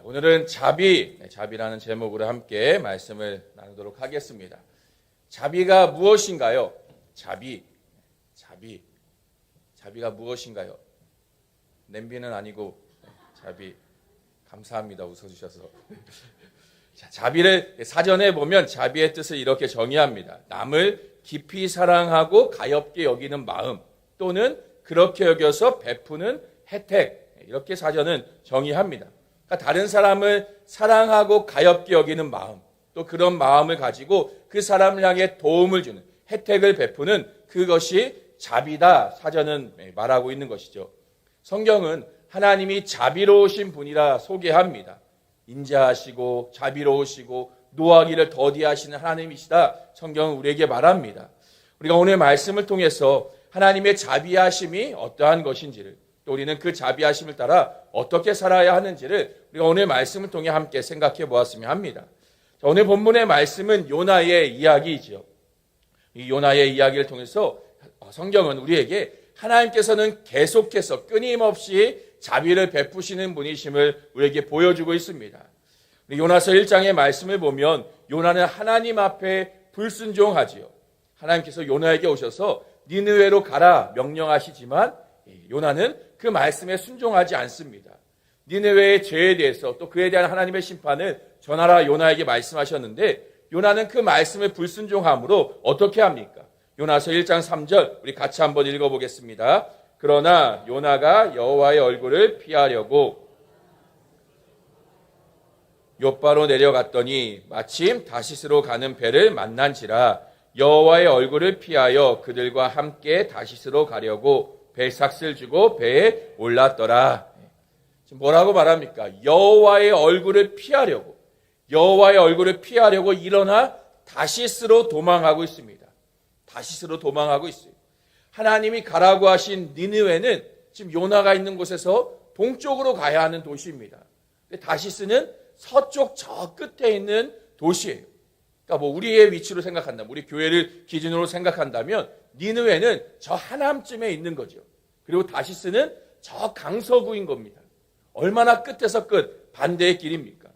오늘은 자비라는 제목으로 함께 말씀을 나누도록 하겠습니다. 자비가 무엇인가요? 자비가 무엇인가요? 냄비는 아니고 자비. 감사합니다. 웃어주셔서. 자, 자비를 사전에 보면 자비의 뜻을 이렇게 정의합니다. 남을 깊이 사랑하고 가엾게 여기는 마음, 또는 그렇게 여겨서 베푸는 혜택, 이렇게 사전은 정의합니다. 그러니까 다른 사람을 사랑하고 가엾게 여기는 마음, 또 그런 마음을 가지고 그 사람을 향해 도움을 주는, 혜택을 베푸는 그것이 자비다, 사전은 말하고 있는 것이죠. 성경은 하나님이 자비로우신 분이라 소개합니다. 인자하시고 자비로우시고 노하기를 더디하시는 하나님이시다, 성경은 우리에게 말합니다. 우리가 오늘 말씀을 통해서 하나님의 자비하심이 어떠한 것인지를, 또 우리는 그 자비하심을 따라 어떻게 살아야 하는지를 우리가 오늘 말씀을 통해 함께 생각해 보았으면 합니다. 자, 오늘 본문의 말씀은 요나의 이야기이죠. 이 요나의 이야기를 통해서 성경은 우리에게 하나님께서는 계속해서 끊임없이 자비를 베푸시는 분이심을 우리에게 보여주고 있습니다. 우리 요나서 1장의 말씀을 보면 요나는 하나님 앞에 불순종하지요. 하나님께서 요나에게 오셔서 니느웨로 가라 명령하시지만 요나는 그 말씀에 순종하지 않습니다. 니느웨의 죄에 대해서 또 그에 대한 하나님의 심판을 전하라 요나에게 말씀하셨는데 요나는 그 말씀에 불순종함으로 어떻게 합니까? 요나서 1장 3절 우리 같이 한번 읽어보겠습니다. 그러나 요나가 여호와의 얼굴을 피하려고 욥바로 내려갔더니 마침 다시스로 가는 배를 만난지라 여호와의 얼굴을 피하여 그들과 함께 다시스로 가려고 배삭을 주고 배에 올랐더라. 지금 뭐라고 말합니까? 여호와의 얼굴을 피하려고 일어나 다시스로 도망하고 있습니다. 다시스로 도망하고 있어요. 하나님이 가라고 하신 니느웨는 지금 요나가 있는 곳에서 동쪽으로 가야 하는 도시입니다. 다시스는 서쪽 저 끝에 있는 도시예요. 그러니까 우리의 위치로 생각한다면, 우리 교회를 기준으로 생각한다면 니느웨는 저 하남쯤에 있는 거죠. 그리고 다시스는 저 강서구인 겁니다. 얼마나 끝에서 끝, 반대의 길입니까?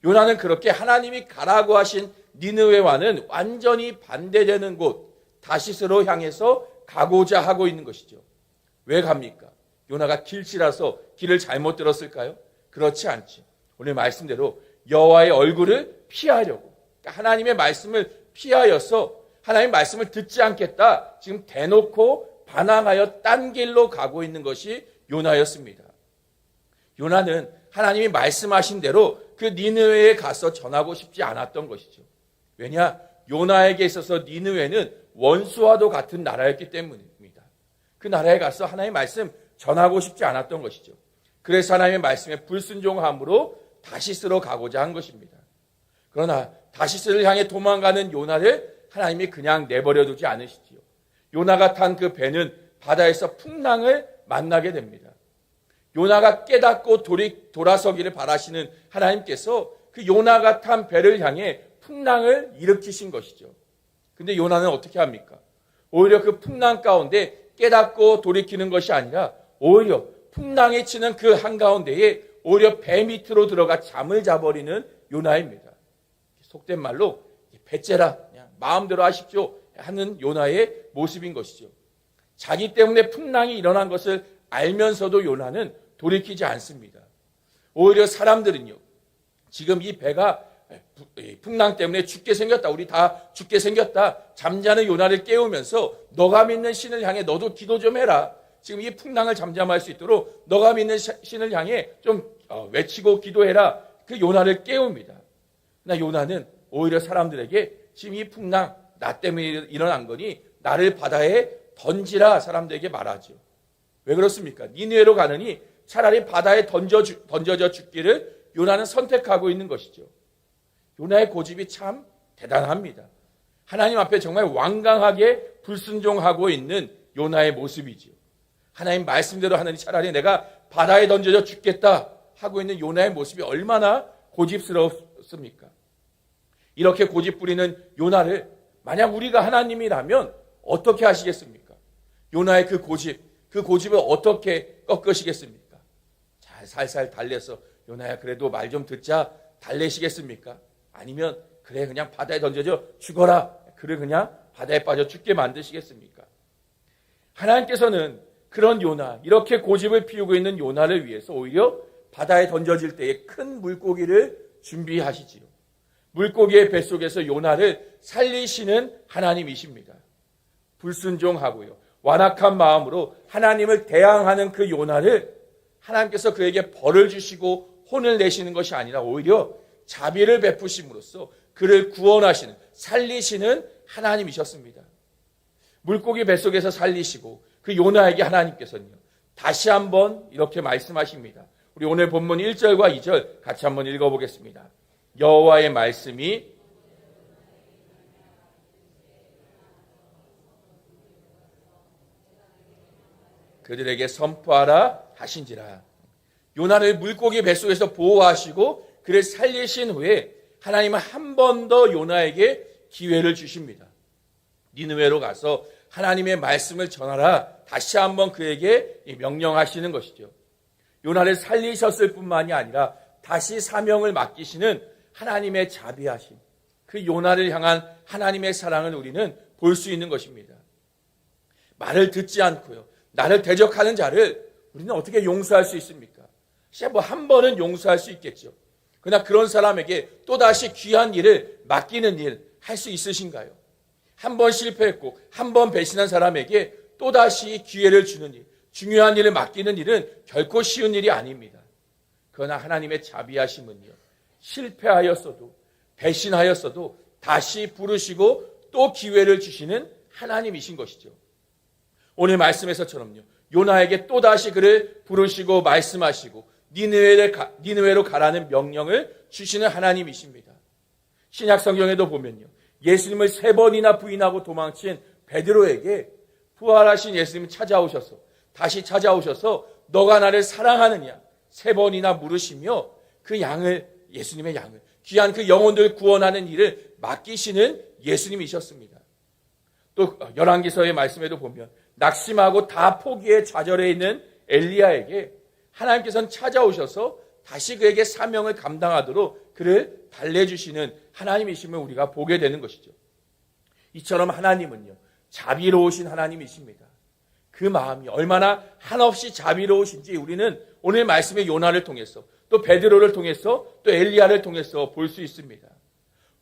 요나는 그렇게 하나님이 가라고 하신 니느웨와는 완전히 반대되는 곳, 다시스로 향해서 가고자 하고 있는 것이죠. 왜 갑니까? 요나가 길치라서 길을 잘못 들었을까요? 그렇지 않지. 오늘 말씀대로 여호와의 얼굴을 피하려고, 그러니까 하나님의 말씀을 피하여서 하나님의 말씀을 듣지 않겠다, 지금 대놓고 반항하여 딴 길로 가고 있는 것이 요나였습니다. 요나는 하나님이 말씀하신 대로 그 니느웨에 가서 전하고 싶지 않았던 것이죠. 왜냐? 요나에게 있어서 니느웨는 원수와도 같은 나라였기 때문입니다. 그 나라에 가서 하나님의 말씀 전하고 싶지 않았던 것이죠. 그래서 하나님의 말씀에 불순종함으로 다시스로 가고자 한 것입니다. 그러나 다시스를 향해 도망가는 요나를 하나님이 그냥 내버려 두지 않으시지요. 요나가 탄 그 배는 바다에서 풍랑을 만나게 됩니다. 요나가 깨닫고 돌아서기를 바라시는 하나님께서 그 요나가 탄 배를 향해 풍랑을 일으키신 것이죠. 근데 요나는 어떻게 합니까? 오히려 그 풍랑 가운데 깨닫고 돌이키는 것이 아니라 오히려 풍랑이 치는 그 한가운데에 오히려 배 밑으로 들어가 잠을 자버리는 요나입니다. 속된 말로 배째라, 그냥 마음대로 하십시오 하는 요나의 모습인 것이죠. 자기 때문에 풍랑이 일어난 것을 알면서도 요나는 돌이키지 않습니다. 오히려 사람들은요, 지금 이 배가 풍랑 때문에 죽게 생겼다, 우리 다 죽게 생겼다, 잠자는 요나를 깨우면서 너가 믿는 신을 향해 너도 기도 좀 해라, 지금 이 풍랑을 잠잠할 수 있도록 너가 믿는 신을 향해 좀 외치고 기도해라, 그 요나를 깨웁니다. 그러나 요나는 오히려 사람들에게 지금 이 풍랑 나 때문에 일어난 거니 나를 바다에 던지라 사람들에게 말하죠. 왜 그렇습니까? 니느웨로 가느니 차라리 바다에 던져져 죽기를 요나는 선택하고 있는 것이죠. 요나의 고집이 참 대단합니다. 하나님 앞에 정말 완강하게 불순종하고 있는 요나의 모습이지요. 하나님 말씀대로 하느니 차라리 내가 바다에 던져져 죽겠다 하고 있는 요나의 모습이 얼마나 고집스럽습니까? 이렇게 고집 부리는 요나를 만약 우리가 하나님이라면 어떻게 하시겠습니까? 요나의 그 고집을 어떻게 꺾으시겠습니까? 잘 살살 달래서 요나야 그래도 말 좀 듣자 달래시겠습니까? 아니면 그래 그냥 바다에 던져져 죽어라. 그래 그냥 바다에 빠져 죽게 만드시겠습니까? 하나님께서는 그런 요나, 이렇게 고집을 피우고 있는 요나를 위해서 오히려 바다에 던져질 때에 큰 물고기를 준비하시지요. 물고기의 뱃속에서 요나를 살리시는 하나님이십니다. 불순종하고요, 완악한 마음으로 하나님을 대항하는 그 요나를 하나님께서 그에게 벌을 주시고 혼을 내시는 것이 아니라 오히려 자비를 베푸심으로써 그를 구원하시는, 살리시는 하나님이셨습니다. 물고기 뱃속에서 살리시고 그 요나에게 하나님께서는요, 다시 한번 이렇게 말씀하십니다. 우리 오늘 본문 1절과 2절 같이 한번 읽어보겠습니다. 여호와의 말씀이 그들에게 선포하라 하신지라. 요나를 물고기 뱃속에서 보호하시고 그를 살리신 후에 하나님은 한 번 더 요나에게 기회를 주십니다. 니느웨로 가서 하나님의 말씀을 전하라. 다시 한번 그에게 명령하시는 것이죠. 요나를 살리셨을 뿐만이 아니라 다시 사명을 맡기시는 하나님의 자비하심, 그 요나를 향한 하나님의 사랑을 우리는 볼 수 있는 것입니다. 말을 듣지 않고요, 나를 대적하는 자를 우리는 어떻게 용서할 수 있습니까? 뭐 한 번은 용서할 수 있겠죠. 그러나 그런 사람에게 또다시 귀한 일을 맡기는 일 할 수 있으신가요? 한 번 실패했고 한 번 배신한 사람에게 또다시 기회를 주는 일, 중요한 일을 맡기는 일은 결코 쉬운 일이 아닙니다. 그러나 하나님의 자비하심은요, 실패하였어도 배신하였어도 다시 부르시고 또 기회를 주시는 하나님이신 것이죠. 오늘 말씀에서처럼요, 요나에게 또다시 그를 부르시고 말씀하시고 니느웨로 가라는 명령을 주시는 하나님이십니다. 신약 성경에도 보면요, 예수님을 3번이나 부인하고 도망친 베드로에게 부활하신 예수님이 다시 찾아오셔서 너가 나를 사랑하느냐 3번이나 물으시며 그 양을, 예수님의 양을, 귀한 그 영혼들 구원하는 일을 맡기시는 예수님이셨습니다. 또 열왕기서의 말씀에도 보면 낙심하고 다 포기에 좌절해 있는 엘리야에게 하나님께서는 찾아오셔서 다시 그에게 사명을 감당하도록 그를 달래주시는 하나님이심을 우리가 보게 되는 것이죠. 이처럼 하나님은요, 자비로우신 하나님이십니다. 그 마음이 얼마나 한없이 자비로우신지 우리는 오늘 말씀의 요나를 통해서, 또 베드로를 통해서, 또 엘리야를 통해서 볼 수 있습니다.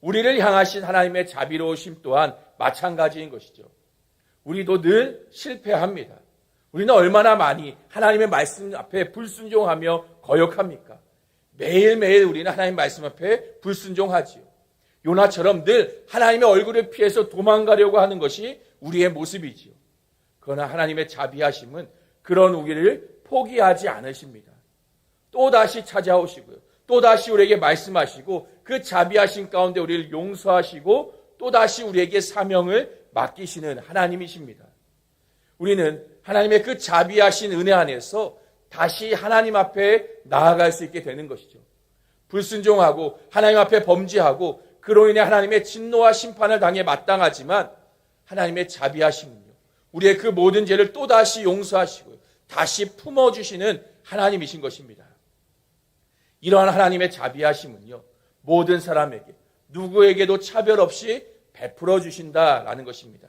우리를 향하신 하나님의 자비로우심 또한 마찬가지인 것이죠. 우리도 늘 실패합니다. 우리는 얼마나 많이 하나님의 말씀 앞에 불순종하며 거역합니까? 매일매일 우리는 하나님 말씀 앞에 불순종하지요. 요나처럼 늘 하나님의 얼굴을 피해서 도망가려고 하는 것이 우리의 모습이지요. 그러나 하나님의 자비하심은 그런 우리를 포기하지 않으십니다. 또다시 찾아오시고요, 또다시 우리에게 말씀하시고 그 자비하심 가운데 우리를 용서하시고 또다시 우리에게 사명을 맡기시는 하나님이십니다. 우리는 하나님의 그 자비하신 은혜 안에서 다시 하나님 앞에 나아갈 수 있게 되는 것이죠. 불순종하고 하나님 앞에 범죄하고 그로 인해 하나님의 진노와 심판을 당해 마땅하지만 하나님의 자비하심은요, 우리의 그 모든 죄를 또다시 용서하시고 다시 품어주시는 하나님이신 것입니다. 이러한 하나님의 자비하심은요, 모든 사람에게 누구에게도 차별 없이 베풀어 주신다라는 것입니다.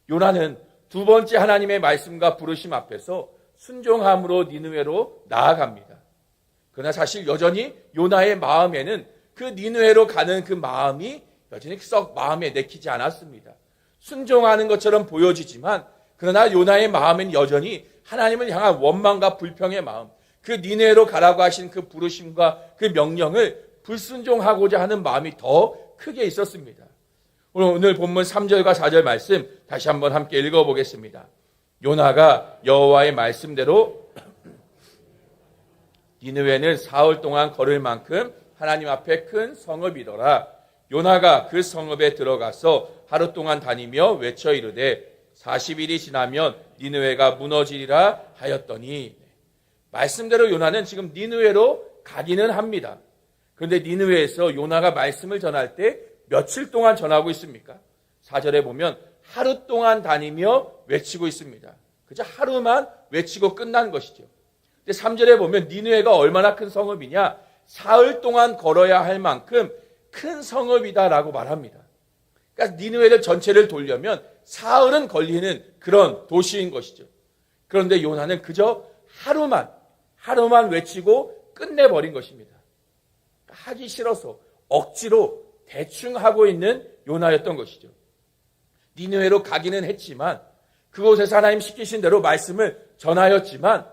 요나는 두 번째 하나님의 말씀과 부르심 앞에서 순종함으로 니느웨로 나아갑니다. 그러나 사실 여전히 요나의 마음에는 그 니느웨로 가는 그 마음이 여전히 썩 마음에 내키지 않았습니다. 순종하는 것처럼 보여지지만 그러나 요나의 마음은 여전히 하나님을 향한 원망과 불평의 마음, 그 니느웨로 가라고 하신 그 부르심과 그 명령을 불순종하고자 하는 마음이 더 크게 있었습니다. 오늘 본문 3절과 4절 말씀 다시 한번 함께 읽어보겠습니다. 요나가 여호와의 말씀대로 니느웨는 사흘 동안 걸을 만큼 하나님 앞에 큰 성읍이더라. 요나가 그 성읍에 들어가서 하루 동안 다니며 외쳐 이르되 40일이 지나면 니느웨가 무너지리라 하였더니, 말씀대로 요나는 지금 니느웨로 가기는 합니다. 그런데 니느웨에서 요나가 말씀을 전할 때 며칠 동안 전하고 있습니까? 4절에 보면 하루 동안 다니며 외치고 있습니다. 그저 하루만 외치고 끝난 것이죠. 근데 3절에 보면 니느웨가 얼마나 큰 성읍이냐? 사흘 동안 걸어야 할 만큼 큰 성읍이다라고 말합니다. 그러니까 니느웨를 전체를 돌려면 사흘은 걸리는 그런 도시인 것이죠. 그런데 요나는 그저 하루만 외치고 끝내버린 것입니다. 하기 싫어서 억지로 대충 하고 있는 요나였던 것이죠. 니느웨로 가기는 했지만 그곳에서 하나님 시키신 대로 말씀을 전하였지만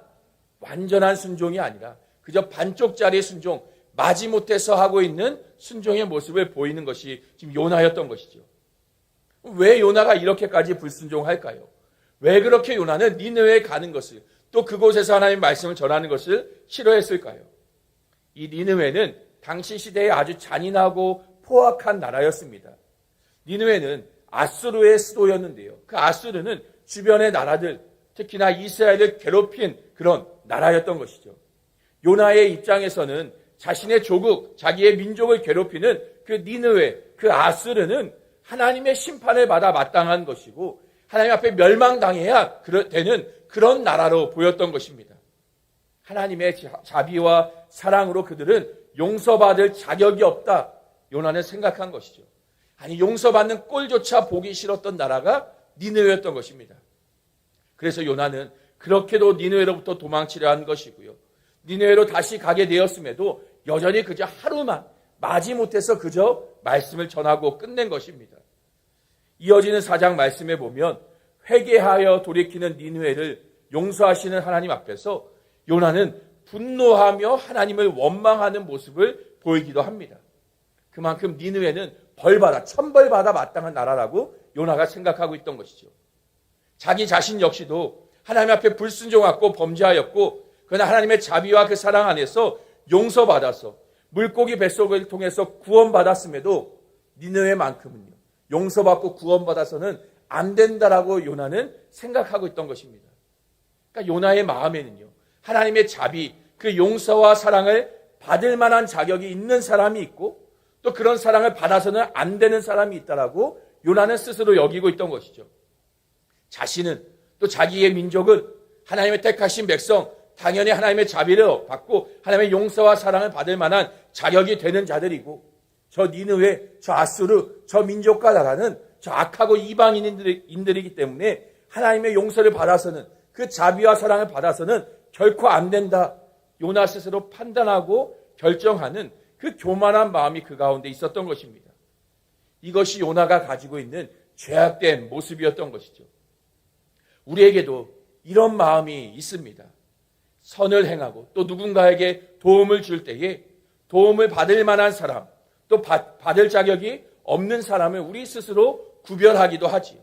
완전한 순종이 아니라 그저 반쪽짜리 순종, 마지못해서 하고 있는 순종의 모습을 보이는 것이 지금 요나였던 것이죠. 왜 요나가 이렇게까지 불순종할까요? 왜 그렇게 요나는 니느웨에 가는 것을, 또 그곳에서 하나님의 말씀을 전하는 것을 싫어했을까요? 이 니느웨는 당시 시대에 아주 잔인하고 포악한 나라였습니다. 니느웨는 아수르의 수도였는데요. 그 아수르는 주변의 나라들, 특히나 이스라엘을 괴롭힌 그런 나라였던 것이죠. 요나의 입장에서는 자신의 조국, 자기의 민족을 괴롭히는 그 니느웨, 그 아수르는 하나님의 심판을 받아 마땅한 것이고 하나님 앞에 멸망당해야 되는 그런 나라로 보였던 것입니다. 하나님의 자비와 사랑으로 그들은 용서받을 자격이 없다, 요나는 생각한 것이죠. 아니, 용서받는 꼴조차 보기 싫었던 나라가 니느웨였던 것입니다. 그래서 요나는 그렇게도 니느웨로부터 도망치려 한 것이고요. 니느웨로 다시 가게 되었음에도 여전히 그저 하루만 마지못해서 그저 말씀을 전하고 끝낸 것입니다. 이어지는 4장 말씀에 보면 회개하여 돌이키는 니느웨를 용서하시는 하나님 앞에서 요나는 분노하며 하나님을 원망하는 모습을 보이기도 합니다. 그만큼 니느웨는 천벌받아 마땅한 나라라고 요나가 생각하고 있던 것이죠. 자기 자신 역시도 하나님 앞에 불순종하고 범죄하였고, 그러나 하나님의 자비와 그 사랑 안에서 용서받아서 물고기 뱃속을 통해서 구원받았음에도 니느웨만큼은요, 용서받고 구원받아서는 안 된다라고 요나는 생각하고 있던 것입니다. 그러니까 요나의 마음에는요, 하나님의 자비, 그 용서와 사랑을 받을 만한 자격이 있는 사람이 있고 또 그런 사랑을 받아서는 안 되는 사람이 있다라고 요나는 스스로 여기고 있던 것이죠. 자신은, 또 자기의 민족은, 하나님의 택하신 백성, 당연히 하나님의 자비를 받고 하나님의 용서와 사랑을 받을 만한 자격이 되는 자들이고, 저 니느웨, 저 아수르, 저 민족과 나라는 저 악하고 이방인들이기 때문에 하나님의 용서를 받아서는, 그 자비와 사랑을 받아서는 결코 안 된다, 요나 스스로 판단하고 결정하는 그 교만한 마음이 그 가운데 있었던 것입니다. 이것이 요나가 가지고 있는 죄악된 모습이었던 것이죠. 우리에게도 이런 마음이 있습니다. 선을 행하고 또 누군가에게 도움을 줄 때에 도움을 받을 만한 사람, 또 받을 자격이 없는 사람을 우리 스스로 구별하기도 하지요.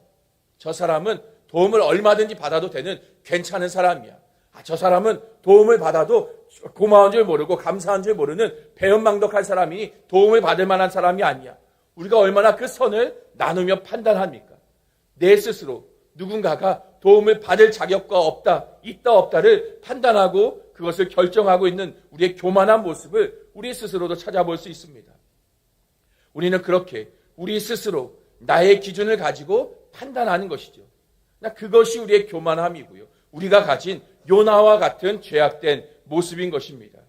저 사람은 도움을 얼마든지 받아도 되는 괜찮은 사람이야. 저 사람은 도움을 받아도 고마운 줄 모르고 감사한 줄 모르는 배은망덕한 사람이니 도움을 받을 만한 사람이 아니야. 우리가 얼마나 그 선을 나누며 판단합니까? 내 스스로 누군가가 도움을 받을 자격과 있다 없다를 판단하고 그것을 결정하고 있는 우리의 교만한 모습을 우리 스스로도 찾아볼 수 있습니다. 우리는 그렇게 우리 스스로 나의 기준을 가지고 판단하는 것이죠. 그것이 우리의 교만함이고요, 우리가 가진 요나와 같은 죄악된 모습인 것입니다.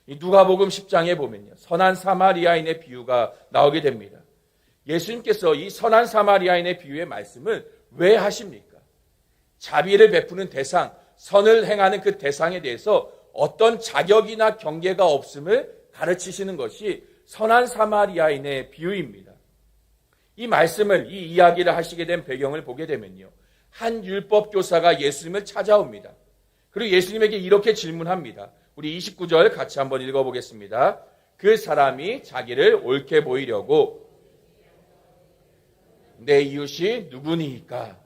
누가복음 10장에 보면요, 선한 사마리아인의 비유가 나오게 됩니다. 예수님께서 이 선한 사마리아인의 비유의 말씀을 왜 하십니까? 자비를 베푸는 대상, 선을 행하는 그 대상에 대해서 어떤 자격이나 경계가 없음을 가르치시는 것이 선한 사마리아인의 비유입니다. 이 말씀을, 이 이야기를 하시게 된 배경을 보게 되면요, 한 율법교사가 예수님을 찾아옵니다. 그리고 예수님에게 이렇게 질문합니다. 우리 29절 같이 한번 읽어보겠습니다. 그 사람이 자기를 옳게 보이려고 내 이웃이 누구니까?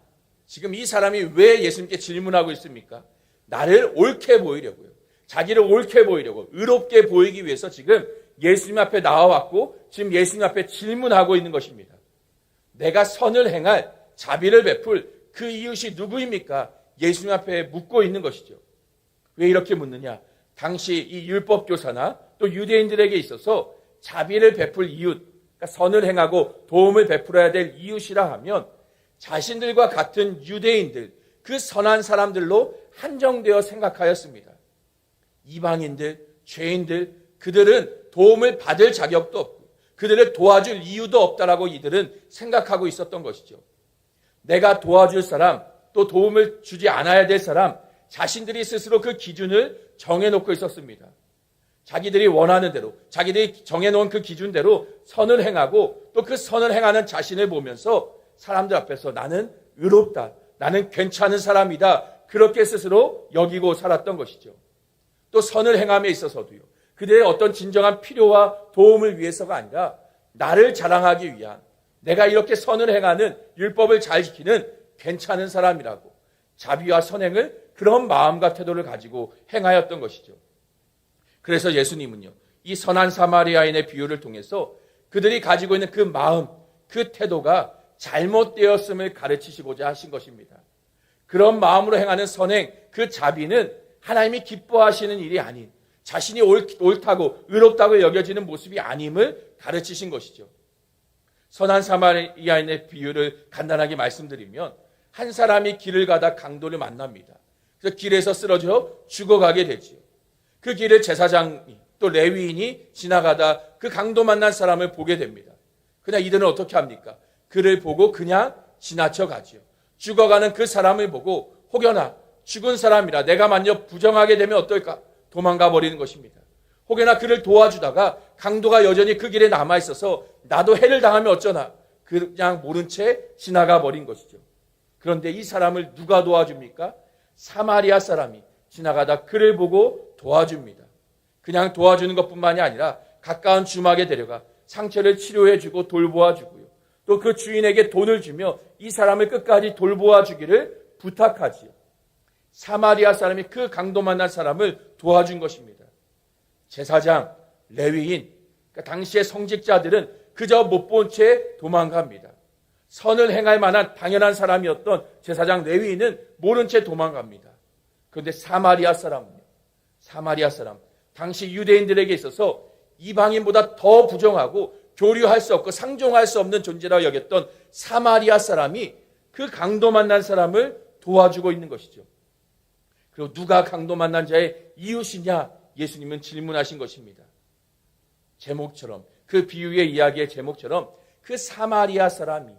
지금 이 사람이 왜 예수님께 질문하고 있습니까? 나를 옳게 보이려고요. 자기를 옳게 보이려고, 의롭게 보이기 위해서 지금 예수님 앞에 나와왔고 지금 예수님 앞에 질문하고 있는 것입니다. 내가 선을 행할, 자비를 베풀 그 이웃이 누구입니까? 예수님 앞에 묻고 있는 것이죠. 왜 이렇게 묻느냐? 당시 이 율법교사나 또 유대인들에게 있어서 자비를 베풀 이웃, 그러니까 선을 행하고 도움을 베풀어야 될 이웃이라 하면 자신들과 같은 유대인들, 그 선한 사람들로 한정되어 생각하였습니다. 이방인들, 죄인들, 그들은 도움을 받을 자격도 없고 그들을 도와줄 이유도 없다라고 이들은 생각하고 있었던 것이죠. 내가 도와줄 사람, 또 도움을 주지 않아야 될 사람, 자신들이 스스로 그 기준을 정해놓고 있었습니다. 자기들이 원하는 대로, 자기들이 정해놓은 그 기준대로 선을 행하고 또 그 선을 행하는 자신을 보면서 사람들 앞에서 나는 의롭다, 나는 괜찮은 사람이다, 그렇게 스스로 여기고 살았던 것이죠. 또 선을 행함에 있어서도요, 그들의 어떤 진정한 필요와 도움을 위해서가 아니라 나를 자랑하기 위한, 내가 이렇게 선을 행하는, 율법을 잘 지키는 괜찮은 사람이라고 자비와 선행을 그런 마음과 태도를 가지고 행하였던 것이죠. 그래서 예수님은요, 이 선한 사마리아인의 비유를 통해서 그들이 가지고 있는 그 마음, 그 태도가 잘못되었음을 가르치시고자 하신 것입니다. 그런 마음으로 행하는 선행, 그 자비는 하나님이 기뻐하시는 일이 아닌, 자신이 옳다고 의롭다고 여겨지는 모습이 아님을 가르치신 것이죠. 선한 사마리아인의 비유를 간단하게 말씀드리면, 한 사람이 길을 가다 강도를 만납니다. 그래서 길에서 쓰러져 죽어가게 되지요. 그 길을 제사장이 또 레위인이 지나가다 그 강도 만난 사람을 보게 됩니다. 그냥 이들은 어떻게 합니까? 그를 보고 그냥 지나쳐 가지요. 죽어가는 그 사람을 보고 혹여나 죽은 사람이라 내가 만약 부정하게 되면 어떨까? 도망가 버리는 것입니다. 혹여나 그를 도와주다가 강도가 여전히 그 길에 남아있어서 나도 해를 당하면 어쩌나? 그냥 모른 채 지나가 버린 것이죠. 그런데 이 사람을 누가 도와줍니까? 사마리아 사람이 지나가다 그를 보고 도와줍니다. 그냥 도와주는 것뿐만이 아니라 가까운 주막에 데려가 상처를 치료해주고 돌보아주고요. 또 그 주인에게 돈을 주며 이 사람을 끝까지 돌보아주기를 부탁하지요. 사마리아 사람이 그 강도 만난 사람을 도와준 것입니다. 제사장, 레위인, 그러니까 당시의 성직자들은 그저 못 본 채 도망갑니다. 선을 행할 만한 당연한 사람이었던 제사장, 레위인은 모른 채 도망갑니다. 그런데 사마리아 사람은요, 사마리아 사람, 당시 유대인들에게 있어서 이방인보다 더 부정하고 교류할 수 없고 상종할 수 없는 존재라고 여겼던 사마리아 사람이 그 강도 만난 사람을 도와주고 있는 것이죠. 그리고 누가 강도 만난 자의 이웃이냐? 예수님은 질문하신 것입니다. 제목처럼, 그 비유의 이야기의 제목처럼 그 사마리아 사람이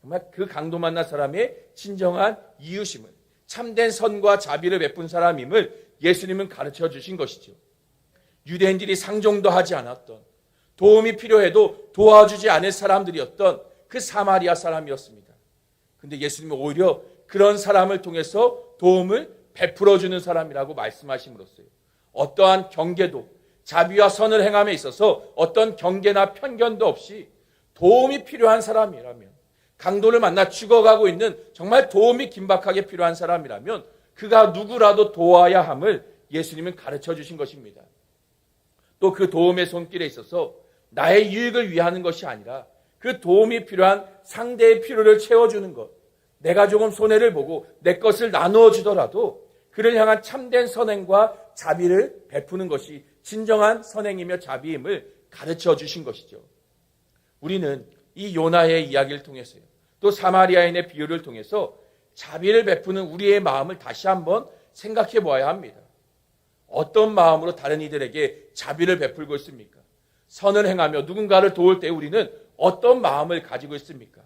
정말 그 강도 만난 사람의 진정한 이웃임을, 참된 선과 자비를 베푼 사람임을 예수님은 가르쳐 주신 것이죠. 유대인들이 상종도 하지 않았던, 도움이 필요해도 도와주지 않을 사람들이었던 그 사마리아 사람이었습니다. 그런데 예수님은 오히려 그런 사람을 통해서 도움을 베풀어주는 사람이라고 말씀하심으로써요, 어떠한 경계도, 자비와 선을 행함에 있어서 어떤 경계나 편견도 없이 도움이 필요한 사람이라면, 강도를 만나 죽어가고 있는 정말 도움이 긴박하게 필요한 사람이라면 그가 누구라도 도와야 함을 예수님은 가르쳐 주신 것입니다. 또 그 도움의 손길에 있어서 나의 유익을 위하는 것이 아니라 그 도움이 필요한 상대의 필요를 채워주는 것, 내가 조금 손해를 보고 내 것을 나누어 주더라도 그를 향한 참된 선행과 자비를 베푸는 것이 진정한 선행이며 자비임을 가르쳐 주신 것이죠. 우리는 이 요나의 이야기를 통해서요, 또 사마리아인의 비유를 통해서 자비를 베푸는 우리의 마음을 다시 한번 생각해 보아야 합니다. 어떤 마음으로 다른 이들에게 자비를 베풀고 있습니까? 선을 행하며 누군가를 도울 때 우리는 어떤 마음을 가지고 있습니까?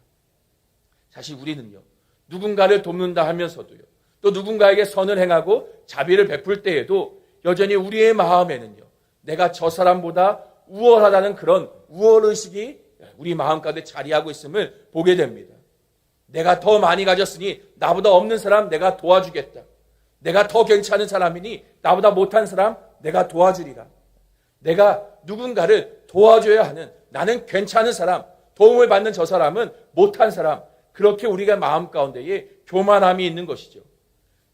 사실 우리는요, 누군가를 돕는다 하면서도요, 또 누군가에게 선을 행하고 자비를 베풀 때에도 여전히 우리의 마음에는요, 내가 저 사람보다 우월하다는 그런 우월의식이 우리 마음 가운데 자리하고 있음을 보게 됩니다. 내가 더 많이 가졌으니 나보다 없는 사람 내가 도와주겠다. 내가 더 괜찮은 사람이니 나보다 못한 사람 내가 도와주리라. 내가 누군가를 도와줘야 하는, 나는 괜찮은 사람, 도움을 받는 저 사람은 못한 사람, 그렇게 우리가 마음 가운데에 교만함이 있는 것이죠.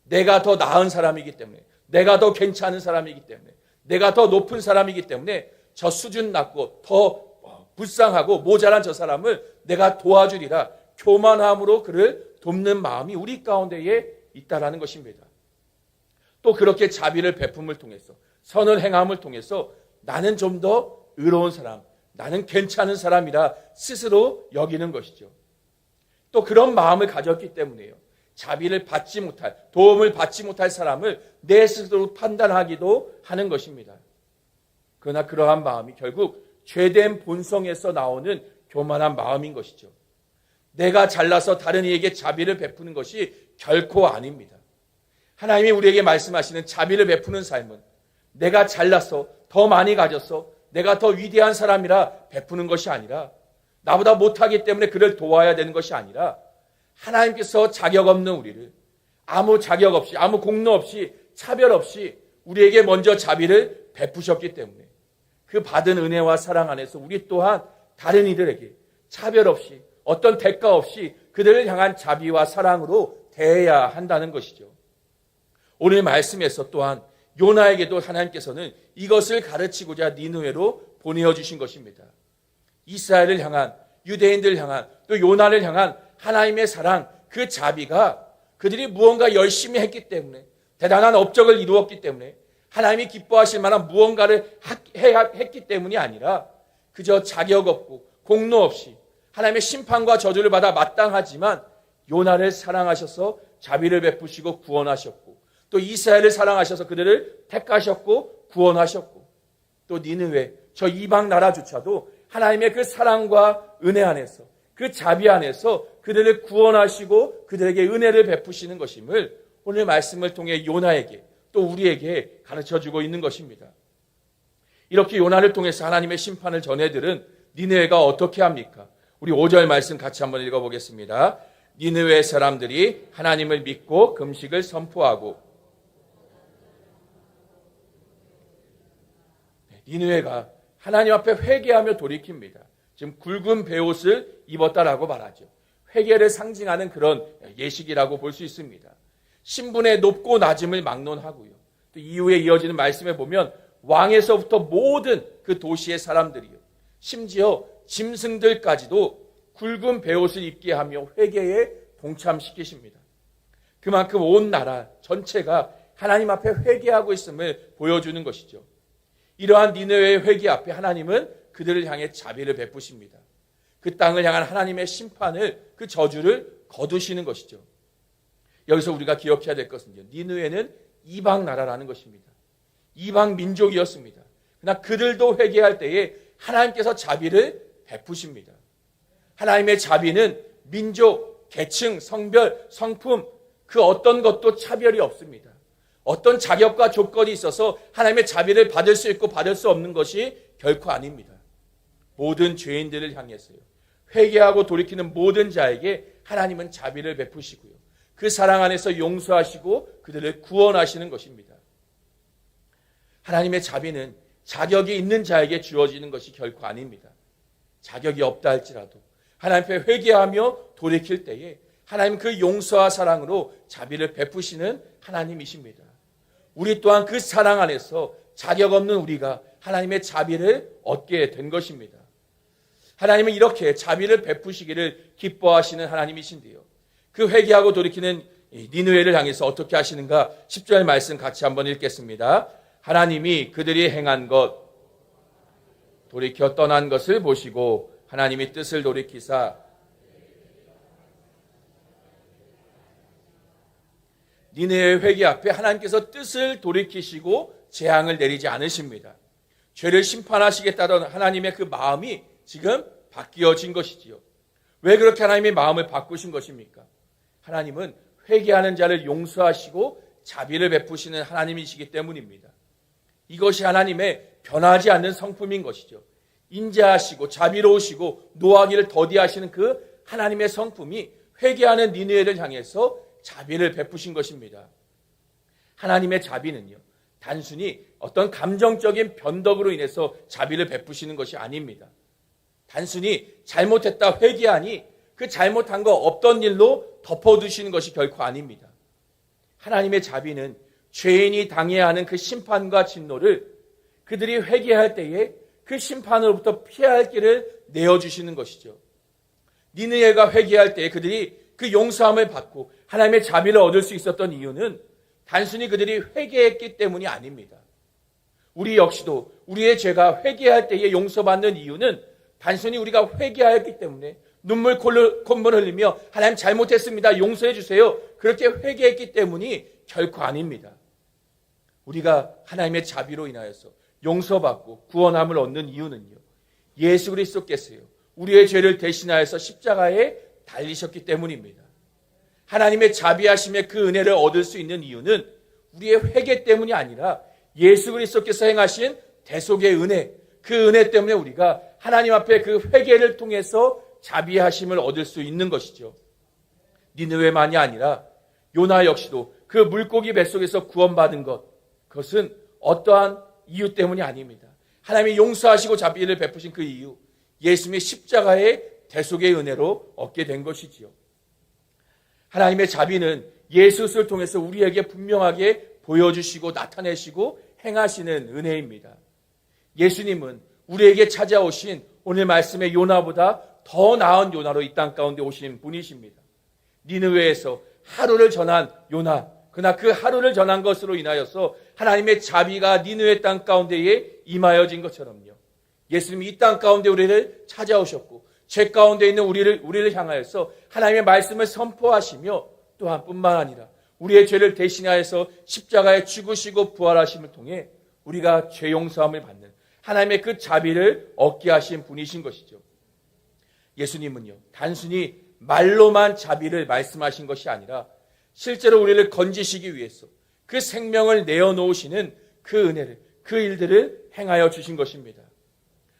내가 더 나은 사람이기 때문에, 내가 더 괜찮은 사람이기 때문에, 내가 더 높은 사람이기 때문에 저 수준 낮고 더 불쌍하고 모자란 저 사람을 내가 도와주리라, 교만함으로 그를 돕는 마음이 우리 가운데에 있다라는 것입니다. 또 그렇게 자비를 베품을 통해서, 선을 행함을 통해서 나는 좀 더 의로운 사람, 나는 괜찮은 사람이라 스스로 여기는 것이죠. 또 그런 마음을 가졌기 때문에요, 자비를 받지 못할, 도움을 받지 못할 사람을 내 스스로 판단하기도 하는 것입니다. 그러나 그러한 마음이 결국 죄된 본성에서 나오는 교만한 마음인 것이죠. 내가 잘나서 다른 이에게 자비를 베푸는 것이 결코 아닙니다. 하나님이 우리에게 말씀하시는 자비를 베푸는 삶은 내가 잘나서 더 많이 가져서 내가 더 위대한 사람이라 베푸는 것이 아니라, 나보다 못하기 때문에 그를 도와야 되는 것이 아니라, 하나님께서 자격 없는 우리를 아무 자격 없이, 아무 공로 없이, 차별 없이 우리에게 먼저 자비를 베푸셨기 때문에 그 받은 은혜와 사랑 안에서 우리 또한 다른 이들에게 차별 없이, 어떤 대가 없이 그들을 향한 자비와 사랑으로 대해야 한다는 것이죠. 오늘 말씀에서 또한 요나에게도 하나님께서는 이것을 가르치고자 니느웨로 보내어주신 것입니다. 이스라엘을 향한, 유대인들을 향한, 또 요나를 향한 하나님의 사랑, 그 자비가 그들이 무언가 열심히 했기 때문에, 대단한 업적을 이루었기 때문에, 하나님이 기뻐하실 만한 무언가를 했기 때문이 아니라 그저 자격 없고 공로 없이 하나님의 심판과 저주를 받아 마땅하지만 요나를 사랑하셔서 자비를 베푸시고 구원하셨고, 또 이스라엘을 사랑하셔서 그들을 택하셨고 구원하셨고, 또 니느웨, 저 이방 나라조차도 하나님의 그 사랑과 은혜 안에서, 그 자비 안에서 그들을 구원하시고 그들에게 은혜를 베푸시는 것임을 오늘 말씀을 통해 요나에게, 또 우리에게 가르쳐주고 있는 것입니다. 이렇게 요나를 통해서 하나님의 심판을 전해들은 니느웨가 어떻게 합니까? 우리 5절 말씀 같이 한번 읽어보겠습니다. 니느웨 사람들이 하나님을 믿고 금식을 선포하고, 니느웨가 하나님 앞에 회개하며 돌이킵니다. 지금 굵은 베옷을 입었다라고 말하죠. 회개를 상징하는 그런 예식이라고 볼 수 있습니다. 신분의 높고 낮음을 막론하고요. 또 이후에 이어지는 말씀에 보면 왕에서부터 모든 그 도시의 사람들이요, 심지어 짐승들까지도 굵은 베옷을 입게 하며 회개에 동참시키십니다. 그만큼 온 나라 전체가 하나님 앞에 회개하고 있음을 보여주는 것이죠. 이러한 니느웨의 회개 앞에 하나님은 그들을 향해 자비를 베푸십니다. 그 땅을 향한 하나님의 심판을, 그 저주를 거두시는 것이죠. 여기서 우리가 기억해야 될 것은요, 니느웨는 이방 나라라는 것입니다. 이방 민족이었습니다. 그러나 그들도 회개할 때에 하나님께서 자비를 베푸십니다. 하나님의 자비는 민족, 계층, 성별, 성품, 그 어떤 것도 차별이 없습니다. 어떤 자격과 조건이 있어서 하나님의 자비를 받을 수 있고 받을 수 없는 것이 결코 아닙니다. 모든 죄인들을 향해서요, 회개하고 돌이키는 모든 자에게 하나님은 자비를 베푸시고요, 그 사랑 안에서 용서하시고 그들을 구원하시는 것입니다. 하나님의 자비는 자격이 있는 자에게 주어지는 것이 결코 아닙니다. 자격이 없다 할지라도 하나님 앞에 회개하며 돌이킬 때에 하나님 그 용서와 사랑으로 자비를 베푸시는 하나님이십니다. 우리 또한 그 사랑 안에서 자격 없는 우리가 하나님의 자비를 얻게 된 것입니다. 하나님은 이렇게 자비를 베푸시기를 기뻐하시는 하나님이신데요, 그 회개하고 돌이키는 니느웨를 향해서 어떻게 하시는가? 10절 말씀 같이 한번 읽겠습니다. 하나님이 그들이 행한 것, 돌이켜 떠난 것을 보시고 하나님이 뜻을 돌이키사 니느웨의 회개 앞에 하나님께서 뜻을 돌이키시고 재앙을 내리지 않으십니다. 죄를 심판하시겠다던 하나님의 그 마음이 지금 바뀌어진 것이지요. 왜 그렇게 하나님의 마음을 바꾸신 것입니까? 하나님은 회개하는 자를 용서하시고 자비를 베푸시는 하나님이시기 때문입니다. 이것이 하나님의 변하지 않는 성품인 것이죠. 인자하시고 자비로우시고 노하기를 더디하시는 그 하나님의 성품이 회개하는 니느웨를 향해서 자비를 베푸신 것입니다. 하나님의 자비는요, 단순히 어떤 감정적인 변덕으로 인해서 자비를 베푸시는 것이 아닙니다. 단순히 잘못했다 회개하니 그 잘못한 거 없던 일로 덮어두시는 것이 결코 아닙니다. 하나님의 자비는 죄인이 당해야 하는 그 심판과 진노를 그들이 회개할 때에 그 심판으로부터 피해야 할 길을 내어주시는 것이죠. 니느웨가 회개할 때에 그들이 그 용서함을 받고 하나님의 자비를 얻을 수 있었던 이유는 단순히 그들이 회개했기 때문이 아닙니다. 우리 역시도 우리의 죄가 회개할 때에 용서받는 이유는 단순히 우리가 회개하였기 때문에 눈물 콧물 흘리며 하나님 잘못했습니다, 용서해 주세요, 그렇게 회개했기 때문이 결코 아닙니다. 우리가 하나님의 자비로 인하여서 용서받고 구원함을 얻는 이유는요, 예수 그리스도께서요 우리의 죄를 대신하여서 십자가에 달리셨기 때문입니다. 하나님의 자비하심의 그 은혜를 얻을 수 있는 이유는 우리의 회개 때문이 아니라 예수 그리스도께서 행하신 대속의 은혜, 그 은혜 때문에 우리가 하나님 앞에 그 회개를 통해서 자비하심을 얻을 수 있는 것이죠. 니느웨만이 아니라 요나 역시도 그 물고기 뱃속에서 구원받은 것, 그것은 어떠한 이유 때문이 아닙니다. 하나님이 용서하시고 자비를 베푸신 그 이유, 예수님의 십자가의 대속의 은혜로 얻게 된 것이지요. 하나님의 자비는 예수를 통해서 우리에게 분명하게 보여주시고 나타내시고 행하시는 은혜입니다. 예수님은 우리에게 찾아오신 오늘 말씀의 요나보다 더 나은 요나로 이 땅 가운데 오신 분이십니다. 니느웨에서 하루를 전한 요나, 그러나 그 하루를 전한 것으로 인하여서 하나님의 자비가 니느웨 땅 가운데에 임하여진 것처럼요, 예수님이 이 땅 가운데 우리를 찾아오셨고 죄 가운데 있는 우리를 향하여서 하나님의 말씀을 선포하시며 또한 뿐만 아니라 우리의 죄를 대신하여서 십자가에 죽으시고 부활하심을 통해 우리가 죄 용서함을 받는 하나님의 그 자비를 얻게 하신 분이신 것이죠. 예수님은요, 단순히 말로만 자비를 말씀하신 것이 아니라 실제로 우리를 건지시기 위해서 그 생명을 내어놓으시는 그 은혜를, 그 일들을 행하여 주신 것입니다.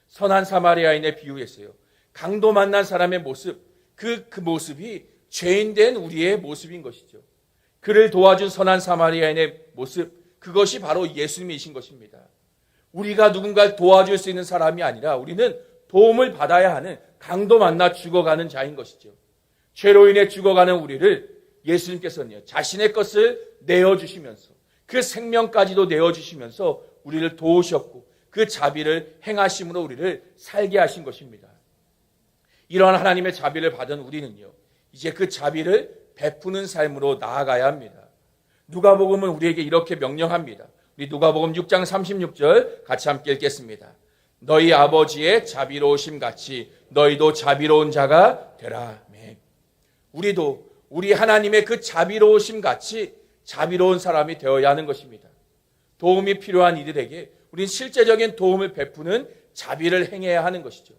선한 사마리아인의 비유에서요, 강도 만난 사람의 모습, 그 모습이 죄인된 우리의 모습인 것이죠. 그를 도와준 선한 사마리아인의 모습, 그것이 바로 예수님이신 것입니다. 우리가 누군가를 도와줄 수 있는 사람이 아니라 우리는 도움을 받아야 하는 강도 만나 죽어가는 자인 것이죠. 죄로 인해 죽어가는 우리를 예수님께서는 자신의 것을 내어주시면서 그 생명까지도 내어주시면서 우리를 도우셨고 그 자비를 행하심으로 우리를 살게 하신 것입니다. 이러한 하나님의 자비를 받은 우리는요, 이제 그 자비를 베푸는 삶으로 나아가야 합니다. 누가복음은 우리에게 이렇게 명령합니다. 우리 누가복음 6장 36절 같이 함께 읽겠습니다. 너희 아버지의 자비로우심 같이 너희도 자비로운 자가 되라. 아멘. 우리도 우리 하나님의 그 자비로우심 같이 자비로운 사람이 되어야 하는 것입니다. 도움이 필요한 이들에게 우리는 실제적인 도움을 베푸는 자비를 행해야 하는 것이죠.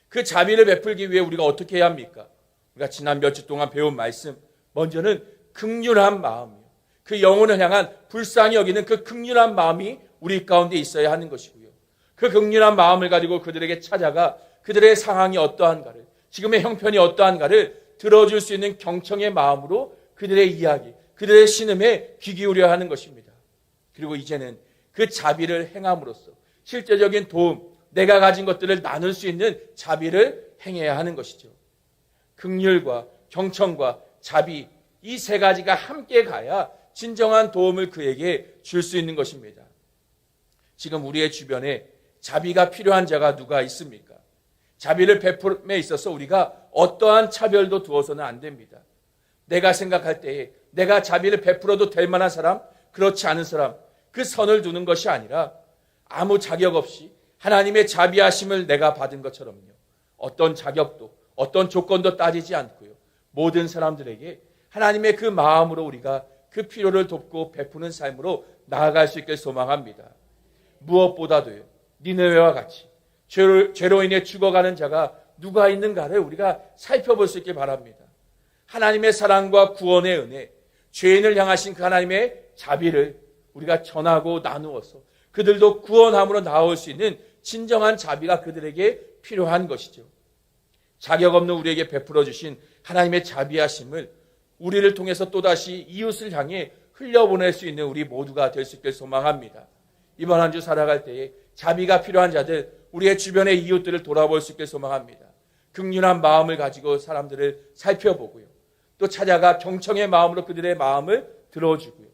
그 자비를 베풀기 위해 우리가 어떻게 해야 합니까? 우리가 지난 며칠 동안 배운 말씀, 먼저는 긍휼한 마음이요, 그 영혼을 향한 불쌍히 여기는 그 긍휼한 마음이 우리 가운데 있어야 하는 것이고요, 그 긍휼한 마음을 가지고 그들에게 찾아가 그들의 상황이 어떠한가를, 지금의 형편이 어떠한가를 들어줄 수 있는 경청의 마음으로 그들의 이야기, 그들의 신음에 귀 기울여야 하는 것입니다. 그리고 이제는 그 자비를 행함으로써 실제적인 도움, 내가 가진 것들을 나눌 수 있는 자비를 행해야 하는 것이죠. 긍휼과 경청과 자비, 이 세 가지가 함께 가야 진정한 도움을 그에게 줄 수 있는 것입니다. 지금 우리의 주변에 자비가 필요한 자가 누가 있습니까? 자비를 베풀음에 있어서 우리가 어떠한 차별도 두어서는 안 됩니다. 내가 생각할 때에 내가 자비를 베풀어도 될 만한 사람, 그렇지 않은 사람, 그 선을 두는 것이 아니라 아무 자격 없이 하나님의 자비하심을 내가 받은 것처럼요, 어떤 자격도 어떤 조건도 따지지 않고요, 모든 사람들에게 하나님의 그 마음으로 우리가 그 필요를 돕고 베푸는 삶으로 나아갈 수 있길 소망합니다. 무엇보다도요, 니느웨와 같이 죄로 인해 죽어가는 자가 누가 있는가를 우리가 살펴볼 수 있길 바랍니다. 하나님의 사랑과 구원의 은혜, 죄인을 향하신 그 하나님의 자비를 우리가 전하고 나누어서 그들도 구원함으로 나올 수 있는 진정한 자비가 그들에게 필요한 것이죠. 자격 없는 우리에게 베풀어 주신 하나님의 자비하심을 우리를 통해서 또다시 이웃을 향해 흘려보낼 수 있는 우리 모두가 될 수 있길 소망합니다. 이번 한 주 살아갈 때에 자비가 필요한 자들, 우리의 주변의 이웃들을 돌아볼 수 있길 소망합니다. 긍휼한 마음을 가지고 사람들을 살펴보고요, 또 찾아가 경청의 마음으로 그들의 마음을 들어주고요,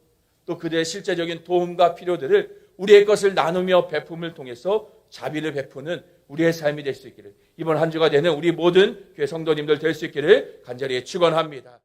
또 그들의 실제적인 도움과 필요들을 우리의 것을 나누며 베품을 통해서 자비를 베푸는 우리의 삶이 될 수 있기를, 이번 한 주가 되는 우리 모든 교회 성도님들 될 수 있기를 간절히 축원합니다.